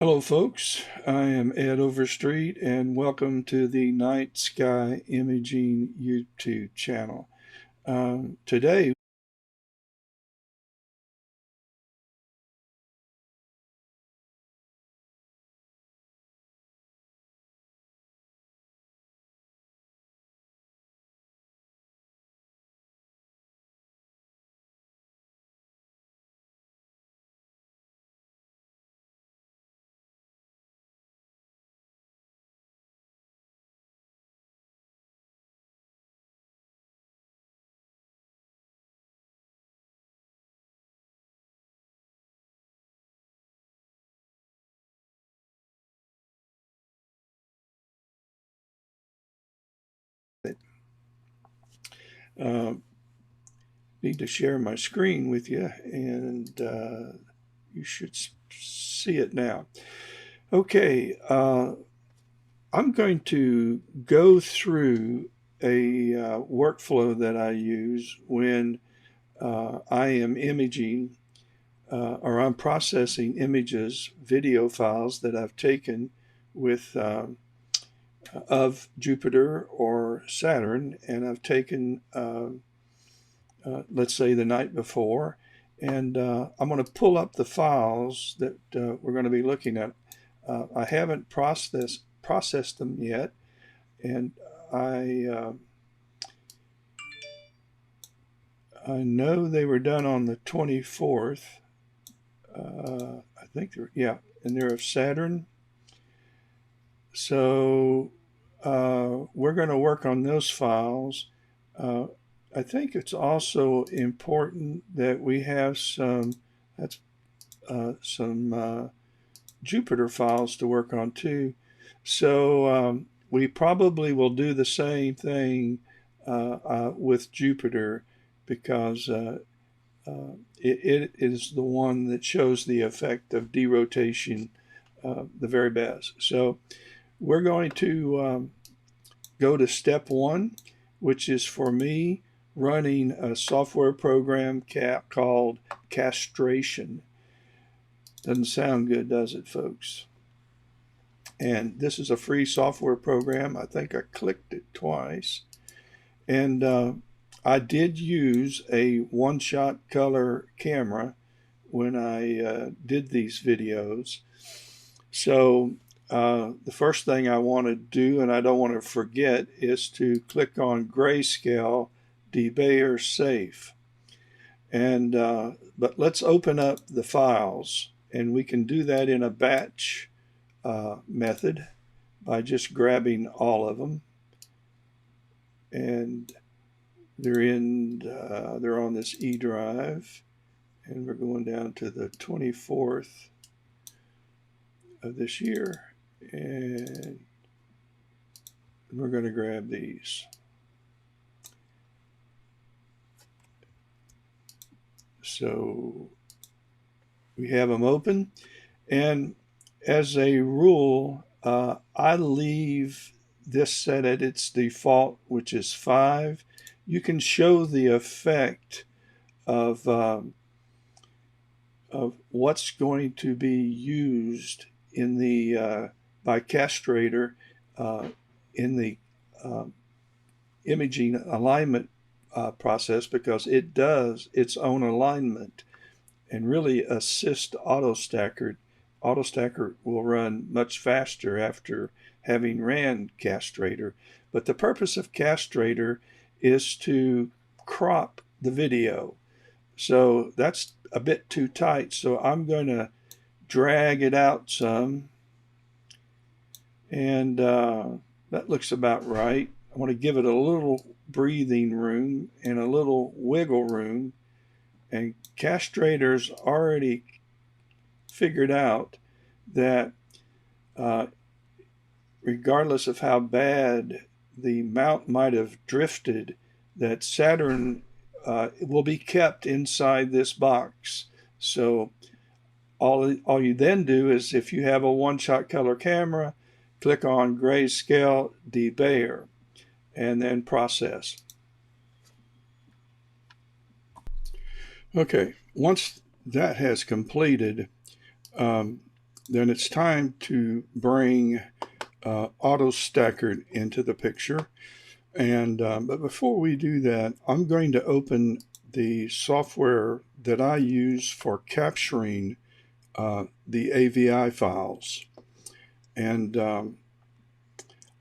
Hello folks, I am Ed Overstreet and welcome to the Night Sky Imaging YouTube channel. Today uh, need to share my screen with you and you should see it now. Okay, I'm going to go through a workflow that I use when I am imaging or I'm processing images, video files that I've taken with of Jupiter or Saturn, and I've taken, let's say, the night before, and I'm going to pull up the files that we're going to be looking at. I haven't processed them yet, and I uh, I know they were done on the 24th. I think yeah, and they're of Saturn. So we're going to work on those files. Uh, I think it's also important that we have that's some Jupiter files to work on too. So we probably will do the same thing with Jupiter because it is the one that shows the effect of derotation the very best. So we're going to go to step one, which is for me running a software program called Castration. Doesn't sound good, does it, folks? And this is a free software program. I think I clicked it twice. And I did use a one-shot color camera when I did these videos. So the first thing I want to do, and I don't want to forget, is to click on Grayscale Debayer Safe. And but let's open up the files, and we can do that in a batch method by just grabbing all of them, and they're on this E drive, and we're going down to the 24th of this year, and we're going to grab these. So we have them open, and as a rule, I leave this set at its default, which is 5. You can show the effect of what's going to be used in the by Castrator in the uh, imaging alignment process, because it does its own alignment and really assist Autostakkert. Autostakkert will run much faster after having ran Castrator. But the purpose of Castrator is to crop the video. So that's a bit too tight. So I'm going to drag it out some. And that looks about right. I want to give it a little breathing room and a little wiggle room. And Castrator's already figured out that uh, regardless of how bad the mount might have drifted, that Saturn will be kept inside this box. So all you then do is, if you have a one-shot color camera, click on Grayscale Debayer and then process. Okay, once that has completed, um, then it's time to bring Autostakkert into the picture. And but before we do that, I'm going to open the software that I use for capturing the AVI files. And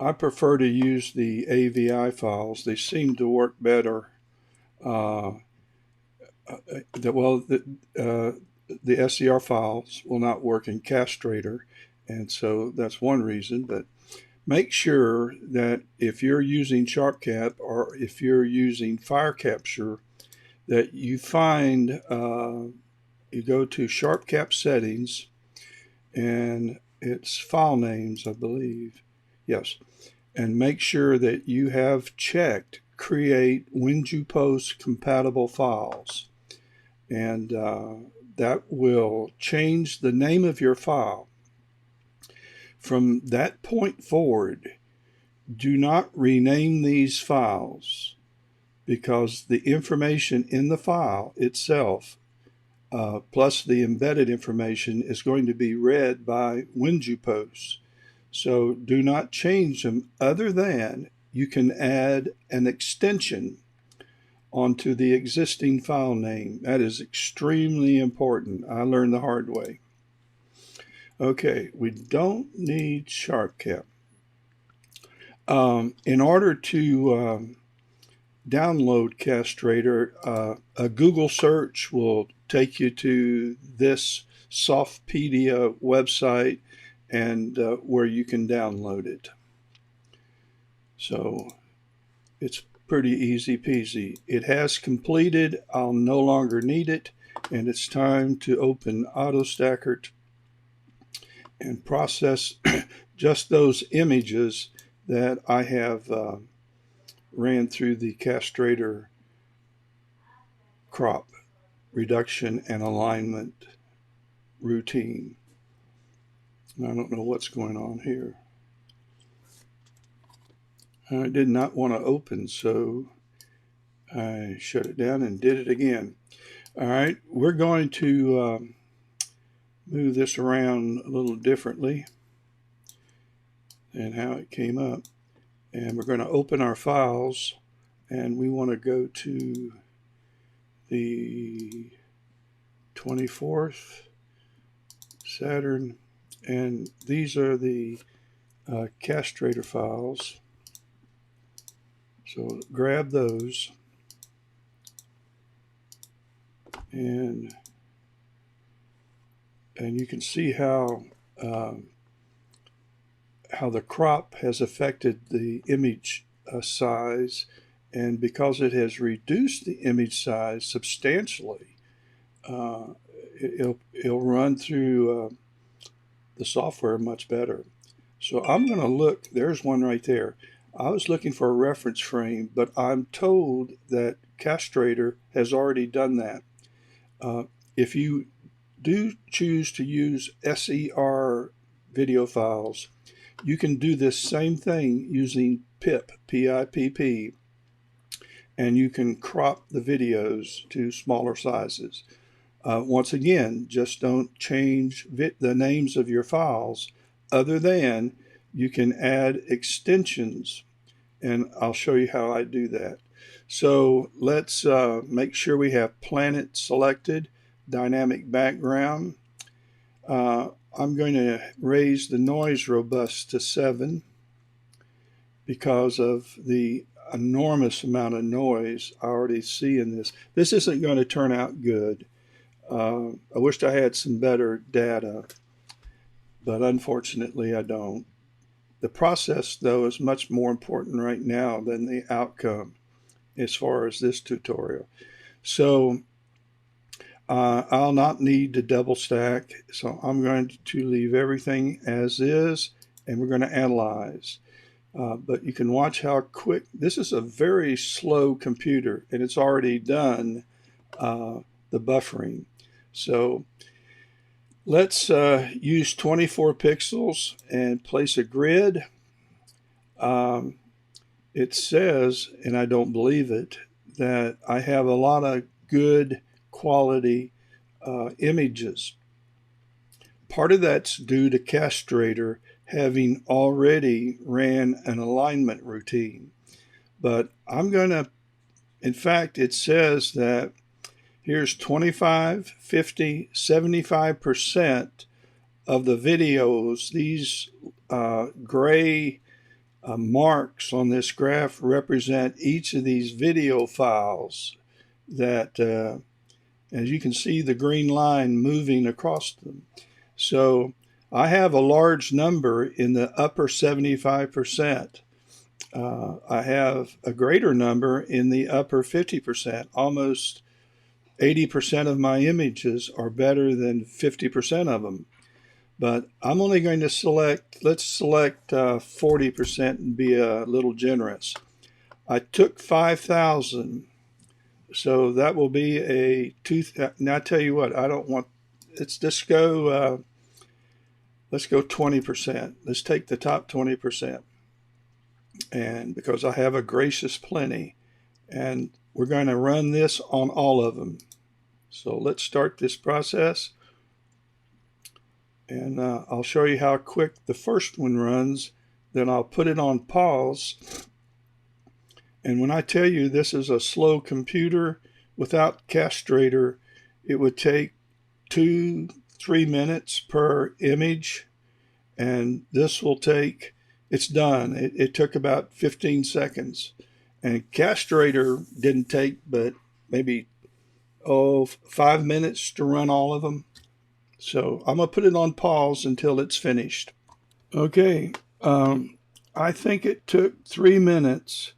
I prefer to use the AVI files. They seem to work better. Uh, the SCR files will not work in Castrator, and so that's one reason. But make sure that if you're using SharpCap or if you're using Fire Capture, that you find you go to SharpCap settings, and it's file names, I believe. Yes, and make sure that you have checked create Winjupos compatible files, and that will change the name of your file. From that point forward, do not rename these files, because the information in the file itself, plus the embedded information, is going to be read by Winjupos. So do not change them, other than you can add an extension onto the existing file name. That is extremely important. I learned the hard way. Okay, we don't need SharpCap. In order to download Castrator, a Google search will take you to this Softpedia website, and where you can download it. So it's pretty easy peasy. It has completed. I'll no longer need it, and it's time to open Autostakkert and process just those images that I have ran through the Castrator crop reduction and alignment routine. I don't know what's going on here. I did not want to open, so I shut it down and did it again. All right, we're going to move this around a little differently than how it came up. And we're going to open our files, and we want to go to the 24th Saturn, and these are the Castrator files. So grab those, and you can see how the crop has affected the image size, and because it has reduced the image size substantially, it'll run through the software much better. So I'm going to look. There's one right there. I was looking for a reference frame, but I'm told that Castrator has already done that. If you do choose to use SER video files, you can do this same thing using PIP, P-I-P-P, and you can crop the videos to smaller sizes. Once again, just don't change the names of your files, other than you can add extensions, and I'll show you how I do that. So let's make sure we have planet selected, dynamic background. I'm going to raise the noise robust to 7 because of the enormous amount of noise I already see in this. This isn't going to turn out good. I wished I had some better data, but unfortunately I don't. The process, though, is much more important right now than the outcome as far as this tutorial. So I'll not need to double stack, so I'm going to leave everything as is, and we're going to analyze. But you can watch how quick. This is a very slow computer, and it's already done the buffering. So let's use 24 pixels and place a grid. It says, and I don't believe it, that I have a lot of good quality images. part of that's due to Castrator having already ran an alignment routine. But I'm going to, in fact, it says that here's 25, 50, 75% of the videos. These gray marks on this graph represent each of these video files that, as you can see, the green line moving across them. So I have a large number in the upper 75%. I have a greater number in the upper 50%. Almost 80% of my images are better than 50% of them. But I'm only going to select, let's select 40% and be a little generous. I took 5,000, so that will be a now I tell you what, I don't want, let's just go, let's go 20%. Let's take the top 20%. And because I have a gracious plenty, and we're going to run this on all of them. So let's start this process. And I'll show you how quick the first one runs. Then I'll put it on pause. And when I tell you this is a slow computer, without Castrator, it would take 2-3 minutes per image. And this will take, it's done. It took about 15 seconds. And Castrator didn't take but maybe 5 minutes to run all of them. So I'm going to put it on pause until it's finished. Okay, I think it took 3 minutes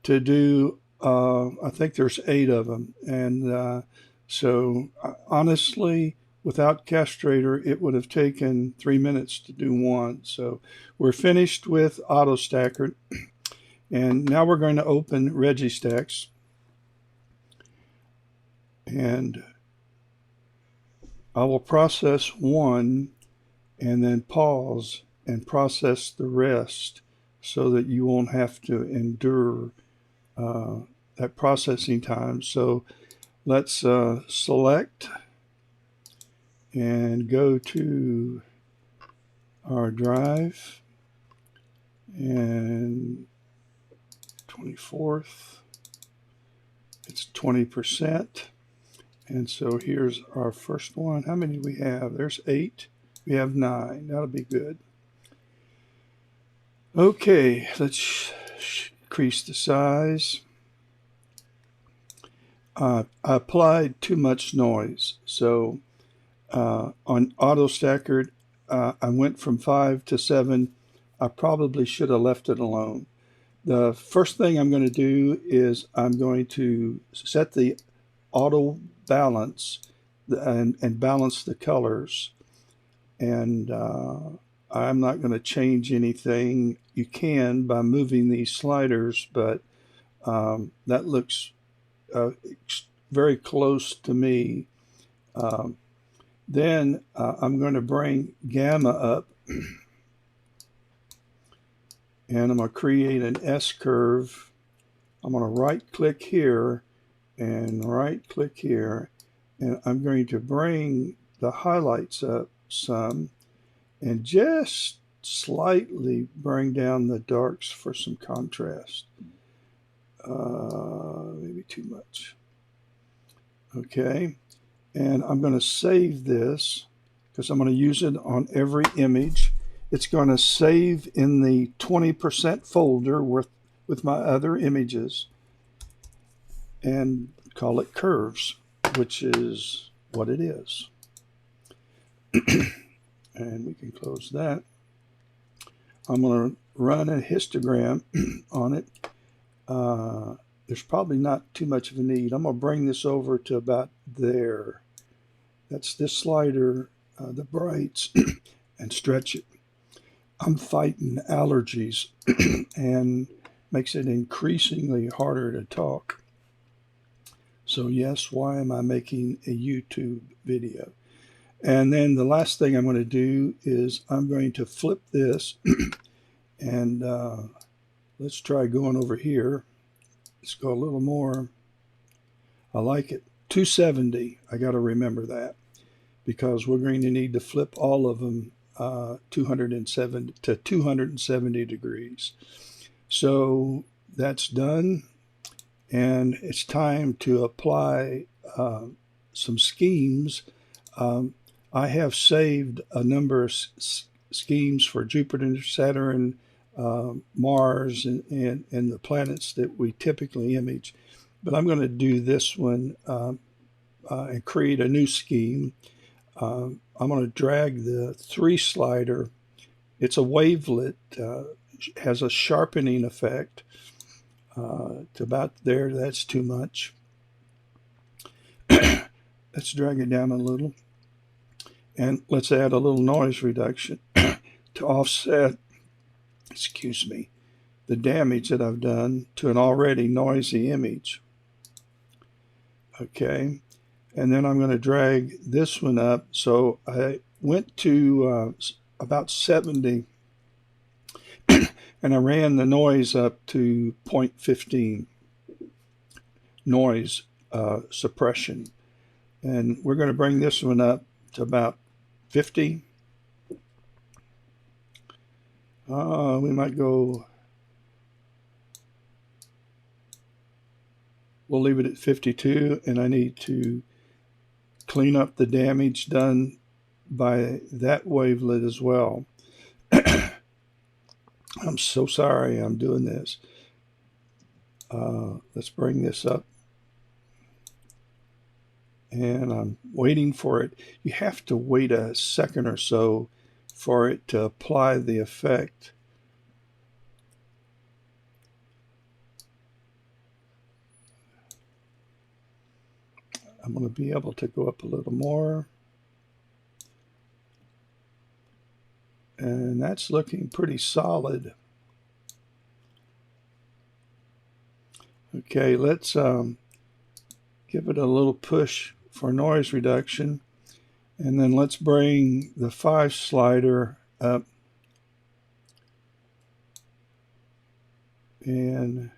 to do, I think there's 8 of them. And so honestly, without Castrator, it would have taken 3 minutes to do one. So we're finished with Autostakkert. And now we're going to open Registax. And I will process one and then pause and process the rest so that you won't have to endure that processing time. So let's select and go to our drive, and 24th, it's 20%. And so here's our first one. How many do we have? There's 8. We have 9. That'll be good. Okay, let's increase the size. I applied too much noise. So on Autostakkert, I went from 5 to 7. I probably should have left it alone. The first thing I'm going to do is I'm going to set the auto balance and balance the colors. And I'm not going to change anything. You can by moving these sliders, but that looks very close to me. Then I'm going to bring gamma up, and I'm going to create an S curve. I'm going to right click here and right click here, and I'm going to bring the highlights up some and just slightly bring down the darks for some contrast. Maybe too much. Okay, and I'm going to save this because I'm going to use it on every image. It's going to save in the 20% folder with my other images, and call it curves, which is what it is. And we can close that. I'm going to run a histogram on it. There's probably not too much of a need. I'm going to bring this over to about there. That's this slider, the brights, and stretch it. I'm fighting allergies and makes it increasingly harder to talk. So yes, why am I making a YouTube video? And then the last thing I'm going to do is I'm going to flip this and let's try going over here. Let's go a little more. I like it. 270. I got to remember that because we're going to need to flip all of them 270 to 270 degrees. So that's done, and it's time to apply some schemes. Um, I have saved a number of schemes for Jupiter, Saturn, Mars, and the planets that we typically image. But I'm going to do this one and create a new scheme. I'm going to drag the 3 slider. It's a wavelet, has a sharpening effect. To about there, that's too much. Let's drag it down a little. And let's add a little noise reduction to offset, excuse me, the damage that I've done to an already noisy image. Okay, and then I'm going to drag this one up. So I went to about 70 and I ran the noise up to 0.15 noise suppression. And we're going to bring this one up to about 50. We might go, we'll leave it at 52, and I need to clean up the damage done by that wavelet as well. I'm so sorry I'm doing this. Let's bring this up. And I'm waiting for it. You have to wait a second or so for it to apply the effect. I'm going to be able to go up a little more. And that's looking pretty solid. Okay, let's give it a little push for noise reduction. And then let's bring the 5 slider up. And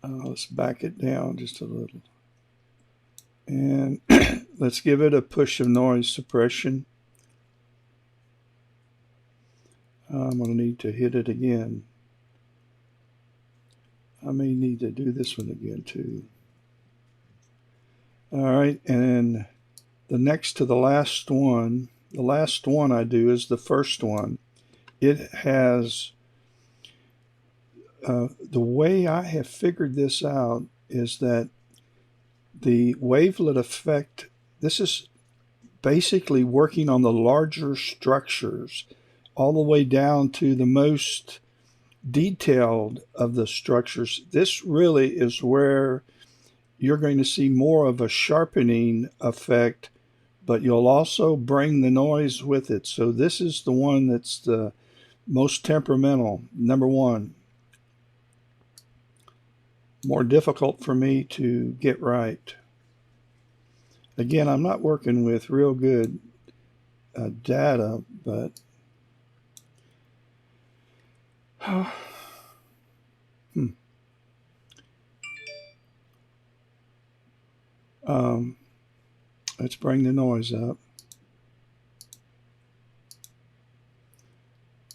let's back it down just a little. And let's give it a push of noise suppression. I'm going to need to hit it again. I may need to do this one again too. All right, and the next to the last one I do is the first one. It has, the way I have figured this out is that the wavelet effect, this is basically working on the larger structures all the way down to the most detailed of the structures. This really is where you're going to see more of a sharpening effect, but you'll also bring the noise with it. So this is the one that's the most temperamental, number 1. More difficult for me to get right. Again, I'm not working with real good data, but let's bring the noise up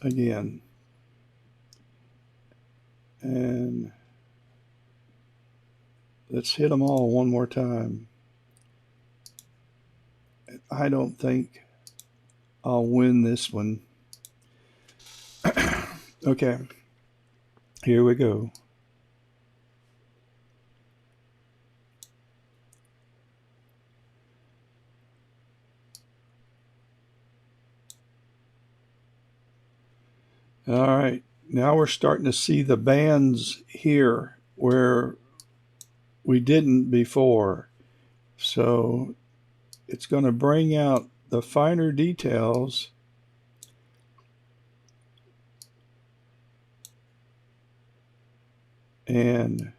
again. And let's hit them all one more time. I don't think I'll win this one. Okay, here we go. All right, now we're starting to see the bands here where we didn't before. So it's going to bring out the finer details. And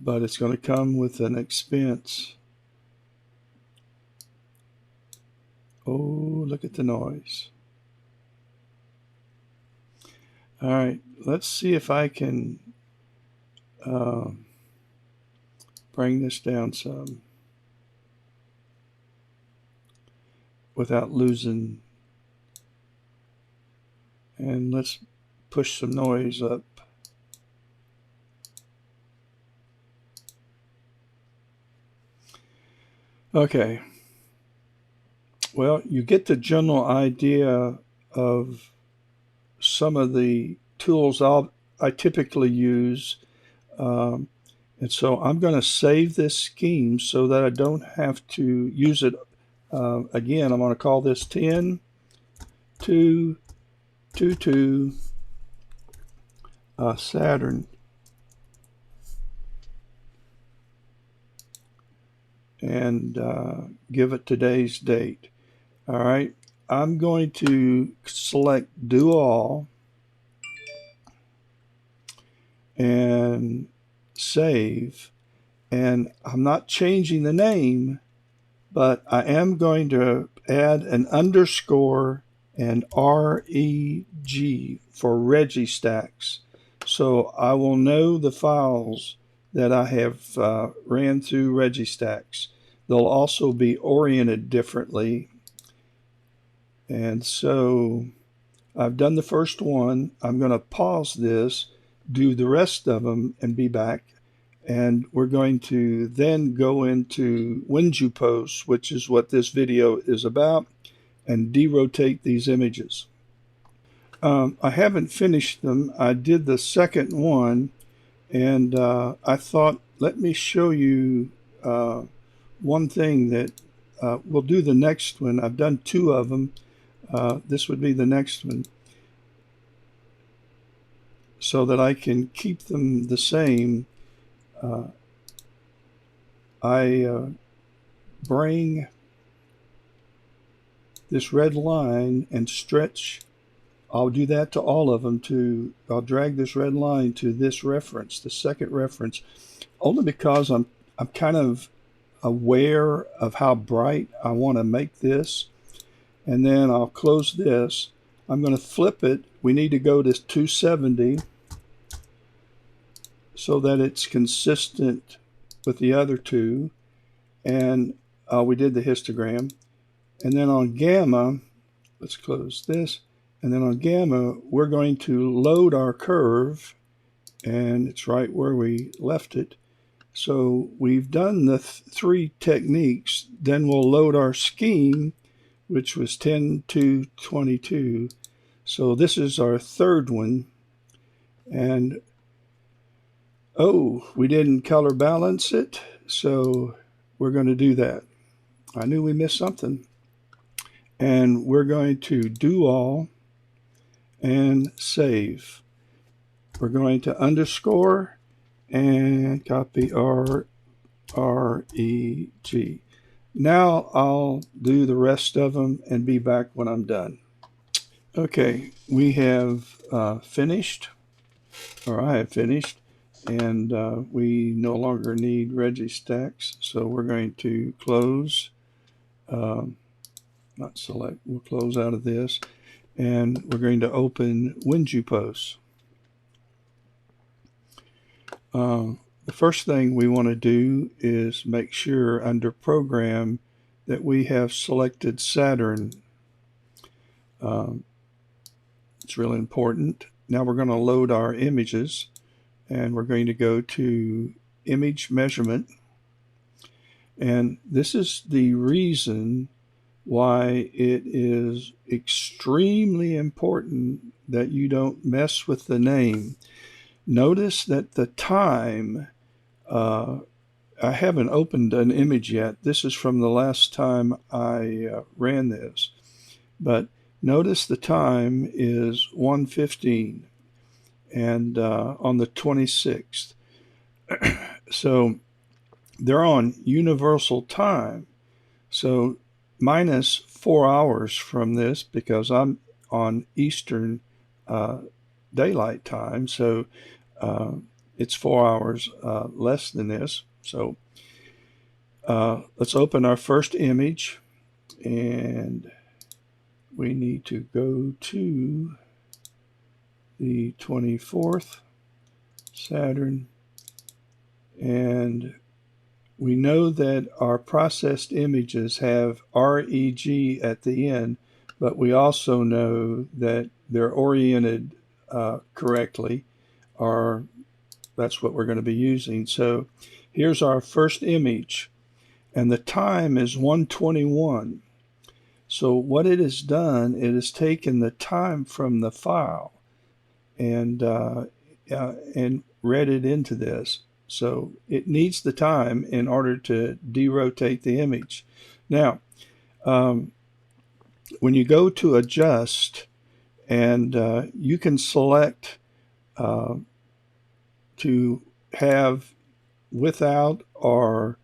but it's going to come with an expense. Oh, look at the noise. All right, let's see if I can bring this down some without losing. And let's push some noise up. Okay. Well, you get the general idea of some of the tools I typically use. Um, and so I'm going to save this scheme so that I don't have to use it again. I'm going to call this 10, 2, 2, 2, Saturn. And give it today's date. All right. I'm going to select do all and save. And I'm not changing the name, but I am going to add an underscore and REG for Registax. So I will know the files that I have ran through Registax. They'll also be oriented differently. And so I've done the first one. I'm going to pause this, do the rest of them, and be back. And we're going to then go into Winjupos, which is what this video is about, and derotate these images. I haven't finished them. I did the second one, and I thought, let me show you one thing that we'll do the next one. I've done two of them. This would be the next one, so that I can keep them the same. I bring this red line and stretch. I'll do that to all of them. I'll drag this red line to this reference, the second reference, only because I'm kind of aware of how bright I want to make this. And then I'll close this. I'm going to flip it. We need to go to 270 so that it's consistent with the other two. And we did the histogram. And then on gamma, let's close this. And then on gamma, we're going to load our curve. And it's right where we left it. So we've done the three techniques. Then we'll load our scheme, which was 10, 2, 22. So this is our third one. And oh, we didn't color balance it. So we're going to do that. I knew we missed something. And we're going to do all and save. We're going to underscore and copy REG. Now I'll do the rest of them and be back when I'm done. Okay, we have finished, or I have finished, and we no longer need Registax, so we're going to close, not select, we'll close out of this, and we're going to open Winjupos. The first thing we want to do is make sure under Program that we have selected Saturn. It's really important. Now we're going to load our images, and we're going to go to Image Measurement. And this is the reason why it is extremely important that you don't mess with the name. Notice that the time, I haven't opened an image yet. This is from the last time I ran this. But notice the time is 1:15 and on the 26th. So they're on universal time. So minus 4 hours from this because I'm on Eastern Daylight Time. So it's 4 hours less than this. So let's open our first image, and we need to go to the 24th Saturn, and we know that our processed images have REG at the end, but we also know that they're oriented correctly, or that's what we're going to be using. So here's our first image, and the time is 1:21. So what it has done, it has taken the time from the file and read it into this. So it needs the time in order to derotate the image. Now, when you go to adjust, and you can select to have without or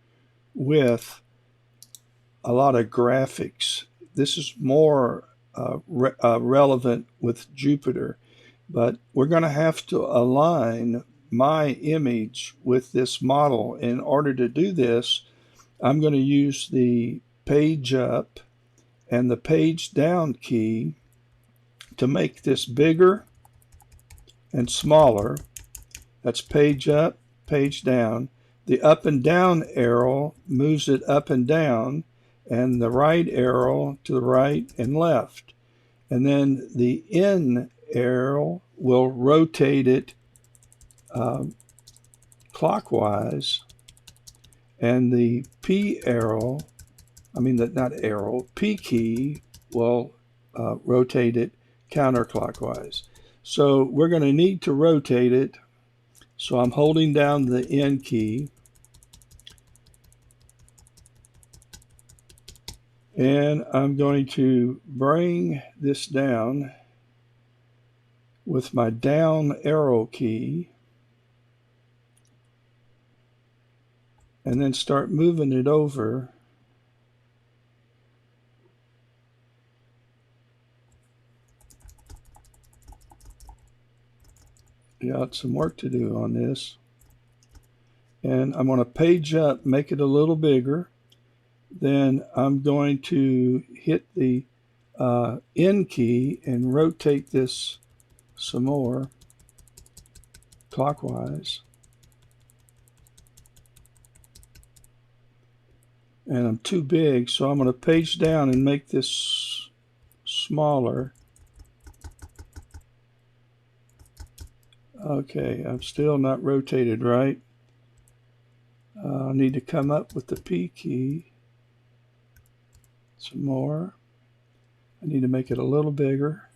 with a lot of graphics. This is more relevant with Jupiter, but we're going to have to align my image with this model. In order to do this, I'm going to use the page up and the page down key to make this bigger and smaller. That's page up, page down. The up and down arrow moves it up and down, and the right arrow to the right and left. And then the in arrow will rotate it clockwise, and the P arrow, P key will rotate it counterclockwise. So we're going to need to rotate it. So I'm holding down the N key, and I'm going to bring this down with my down arrow key, and then start moving it over. Got some work to do on this. And I'm going to page up, make it a little bigger. Then I'm going to hit the N key and rotate this some more clockwise. And I'm too big, so I'm going to page down and make this smaller. Okay, I'm still not rotated right. I need to come up with the P key some more. I need to make it a little bigger.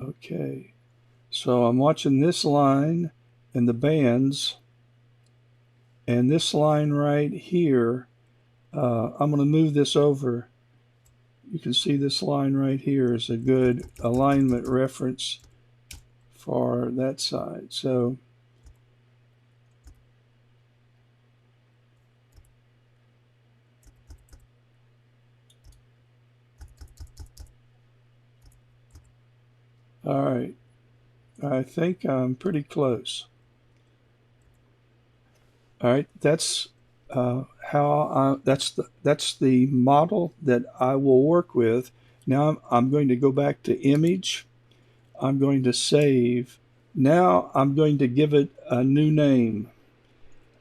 Okay, so I'm watching this line and the bands, and this line right here. I'm going to move this over. You can see this line right here is a good alignment reference for that side. So all right, I think I'm pretty close. All right, that's that's the model that I will work with. Now I'm going to go back to image. I'm going to save. Now I'm going to give it a new name.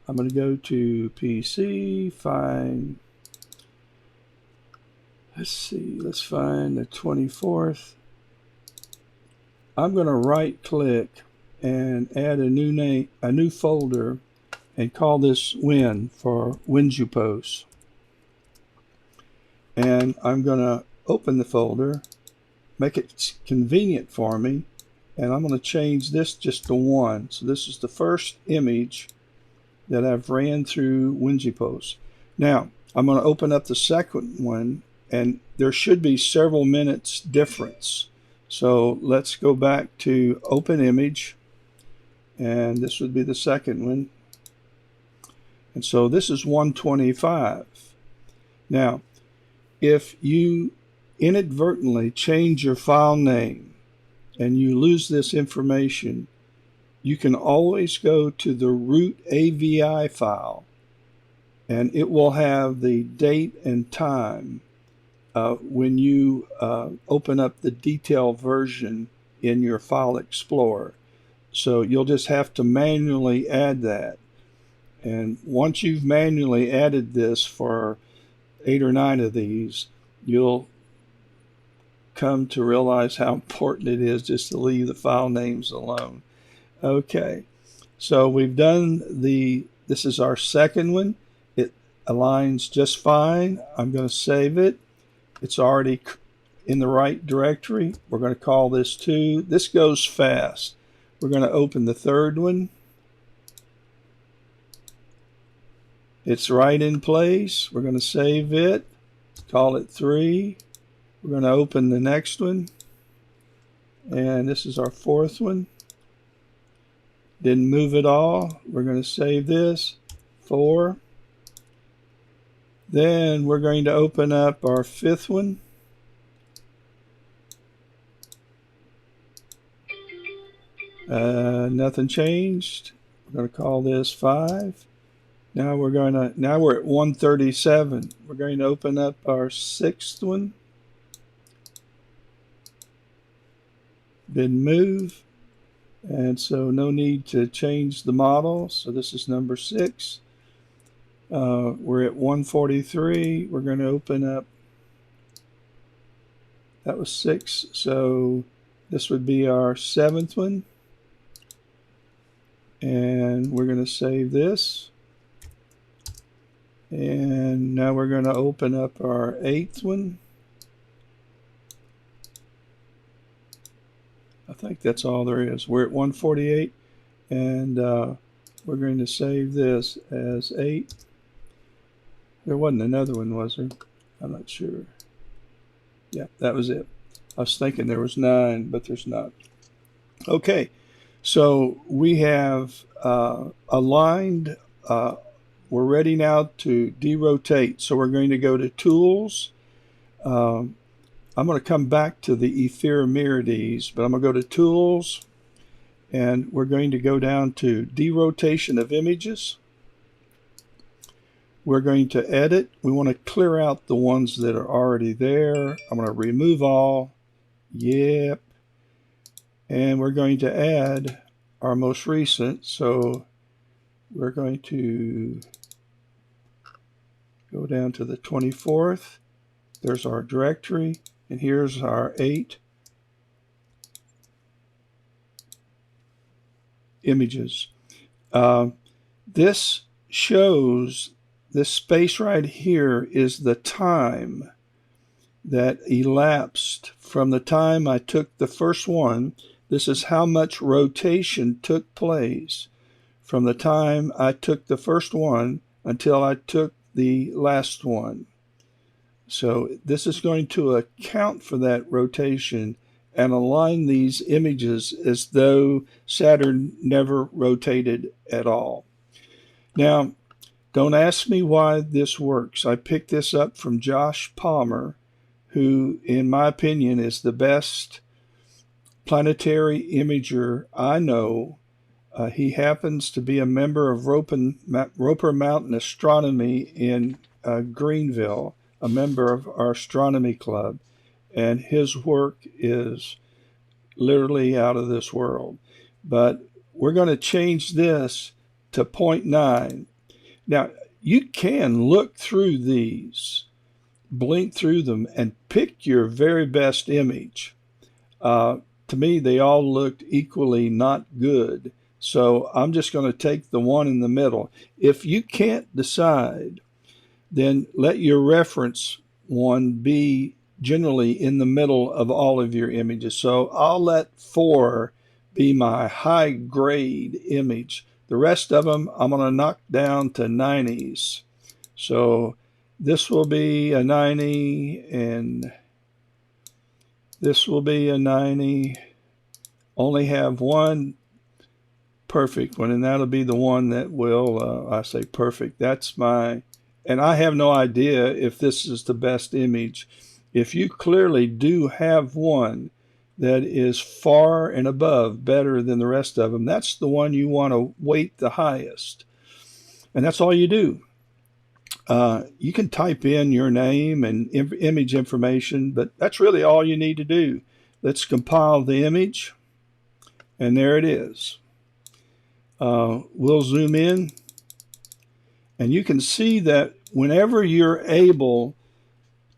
I'm going to go to PC, find, let's find the 24th. I'm going to right click and add a new name, a new folder, and call this Win for Winjupos. And I'm going to open the folder, make it convenient for me, and I'm going to change this just to 1. So this is the first image that I've ran through Winjupos. Now I'm going to open up the second one, and there should be several minutes difference. So let's go back to open image, and this would be the second one. And so this is 125. Now, if you inadvertently change your file name and you lose this information, you can always go to the root AVI file, and it will have the date and time when you open up the detailed version in your File Explorer. So you'll just have to manually add that. And once you've manually added this for 8 or 9 of these, you'll come to realize how important it is just to leave the file names alone. Okay, so we've done this is our second one. It aligns just fine. I'm going to save it. It's already in the right directory. We're going to call this 2. This goes fast. We're going to open the third one. It's right in place. We're going to save it. Call it 3. We're going to open the next one. And this is our fourth one. Didn't move at all. We're going to save this. 4. Then we're going to open up our fifth one. Nothing changed. We're going to call this 5. Now we're at 137. We're going to open up our sixth one. Didn't move. And so no need to change the model. So this is number 6. We're at 143. We're going to open up. That was 6. So this would be our 7th one. And we're going to save this. And now we're going to open up our 8th one. I think that's all there is. We're at 148, and we're going to save this as 8. There wasn't another one, was there? I'm not sure. Yeah, that was it. I was thinking there was 9, but there's not. Okay, so we have aligned. We're ready now to derotate. So we're going to go to Tools. I'm going to come back to the Ephemerades, but I'm going to go to Tools, and we're going to go down to Derotation of Images. We're going to Edit. We want to clear out the ones that are already there. I'm going to remove all. Yep. And we're going to add our most recent. So we're going to go down to the 24th. There's our directory. And here's our 8 images. This shows this space right here is the time that elapsed from the time I took the first one. This is how much rotation took place from the time I took the first one until I took the last one. So this is going to account for that rotation and align these images as though Saturn never rotated at all. Now, don't ask me why this works. I picked this up from Josh Palmer, who, in my opinion, is the best planetary imager I know. He happens to be a member of Roper Mountain Astronomy in Greenville, a member of our astronomy club, and his work is literally out of this world. But we're going to change this to 0.9. Now, you can look through these, blink through them, and pick your very best image. To me, they all looked equally not good. So I'm just going to take the one in the middle. If you can't decide, then let your reference one be generally in the middle of all of your images. So I'll let 4 be my high grade image. The rest of them I'm going to knock down to 90s. So this will be a 90, and this will be a 90. Only have one perfect one, and that'll be the one that will, I say perfect. That's my, and I have no idea if this is the best image. If you clearly do have one that is far and above better than the rest of them, that's the one you want to weight the highest. And that's all you do. You can type in your name and image information, but that's really all you need to do. Let's compile the image, and there it is. We'll zoom in, and you can see that whenever you're able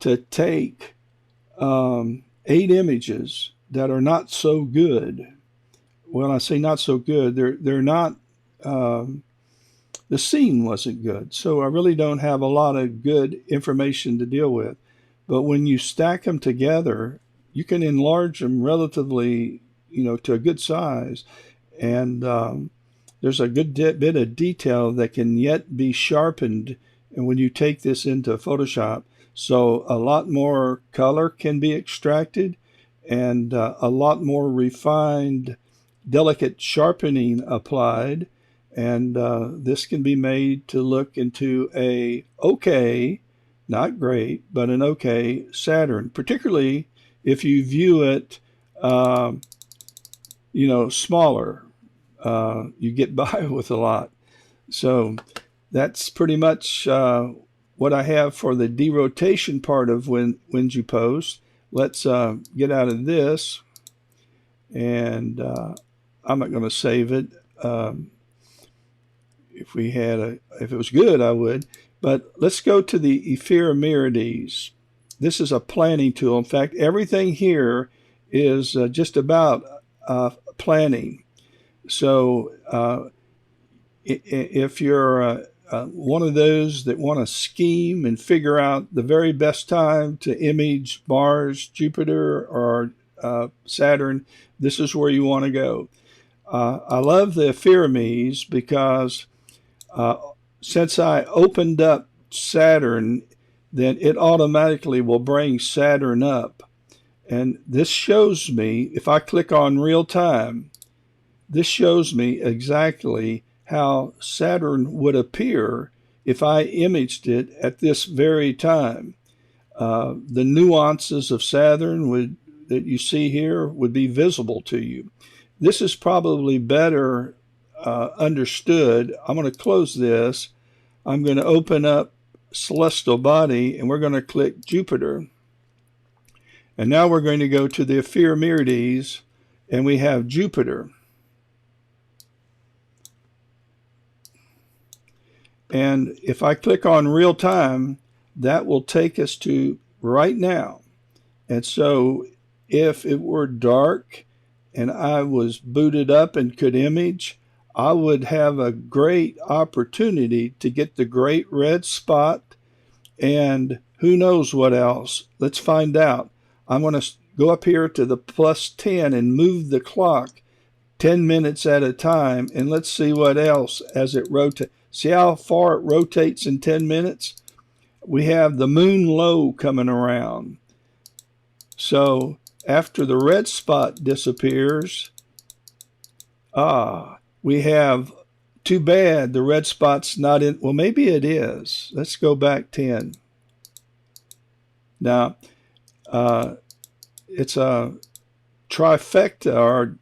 to take 8 images that are not so good, when I say not so good, they're not. The scene wasn't good, so I really don't have a lot of good information to deal with. But when you stack them together, you can enlarge them relatively, to a good size, and there's a good bit of detail that can yet be sharpened. And when you take this into Photoshop, so a lot more color can be extracted, and a lot more refined, delicate sharpening applied. And this can be made to look into a okay, not great, but an okay Saturn, particularly if you view it, smaller. You get by with a lot. So that's pretty much what I have for the derotation part of Winjupos. Let's get out of this, and I'm not going to save it. If it was good, I would. But let's go to the ephemerides. This is a planning tool. In fact, everything here is just about planning. So if you're one of those that want to scheme and figure out the very best time to image Mars, Jupiter, or Saturn, this is where you want to go. I love the ephemeres because since I opened up Saturn, then it automatically will bring Saturn up. And this shows me, if I click on real time, this shows me exactly how Saturn would appear if I imaged it at this very time. The nuances of Saturn that you see here would be visible to you. This is probably better understood. I'm going to close this. I'm going to open up Celestial Body, and we're going to click Jupiter. And now we're going to go to the ephemerides, and we have Jupiter. And if I click on real time, that will take us to right now. And so if it were dark and I was booted up and could image, I would have a great opportunity to get the great red spot and who knows what else. Let's find out. I'm going to go up here to the +10 and move the clock 10 minutes at a time, and let's see what else as it rotates. See how far it rotates in 10 minutes? We have the moon low coming around. So after the red spot disappears, we have, too bad the red spot's not in. Well, maybe it is. Let's go back 10. Now, it's a trifecta,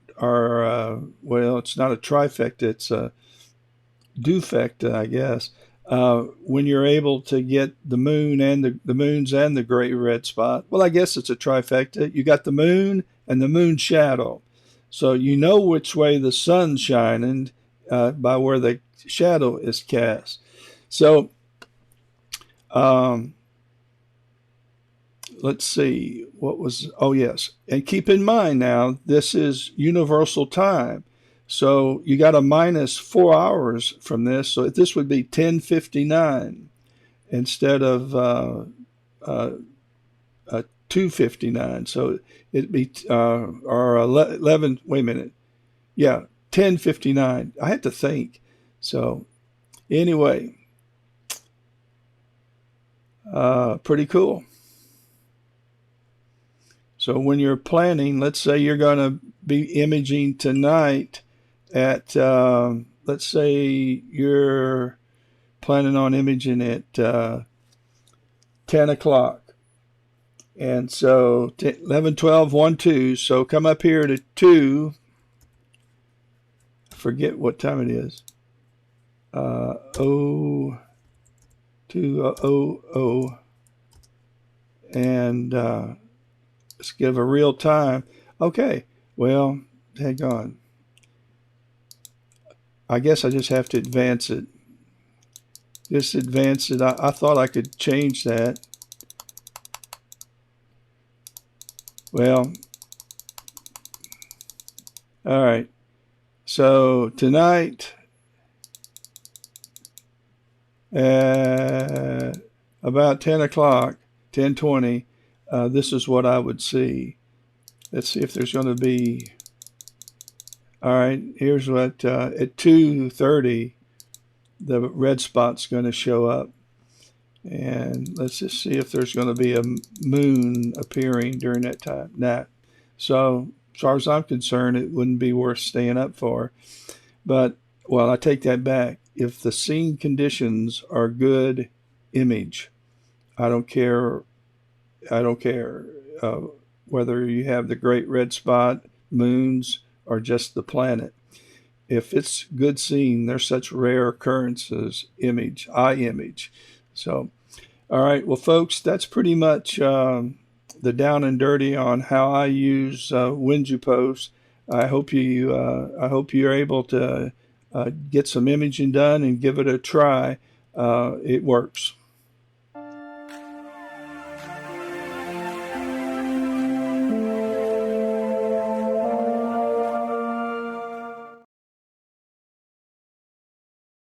well, it's not a trifecta, it's a dufecta, I guess. When you're able to get the moon and the moons and the great red spot. Well, I guess it's a trifecta. You got the moon and the moon shadow. So you know which way the sun's shining by where the shadow is cast. So let's see, yes. And keep in mind now, this is universal time. So you got a minus 4 hours from this. So this would be 10:59 instead of 2:59. So it'd be, or 11, wait a minute. Yeah, 10:59. I had to think. So anyway, pretty cool. So when you're planning, let's say you're going to be imaging tonight at, let's say you're planning on imaging at 10 o'clock. And so 10, 11, 12, 1, 2. So come up here to 2. I forget what time it is. 0200. And let's give a real time. Okay, well, hang on. I guess I just have to advance it. Just advance it. I thought I could change that. Well, all right. So tonight, at about 10 o'clock, 10:20, this is what I would see. Let's see if there's going to be. All right, here's what at 2:30 the red spot's going to show up. And let's just see if there's going to be a moon appearing during that time. Nah. So, as far as I'm concerned, it wouldn't be worth staying up for. But, well, I take that back. If the scene conditions are good image, I don't care. I don't care whether you have the great red spot, moons, or just the planet. If it's good scene, there's such rare occurrences, eye image. So, all right, well, folks, that's pretty much the down and dirty on how I use Winjupos. I hope you're able to get some imaging done and give it a try. It works.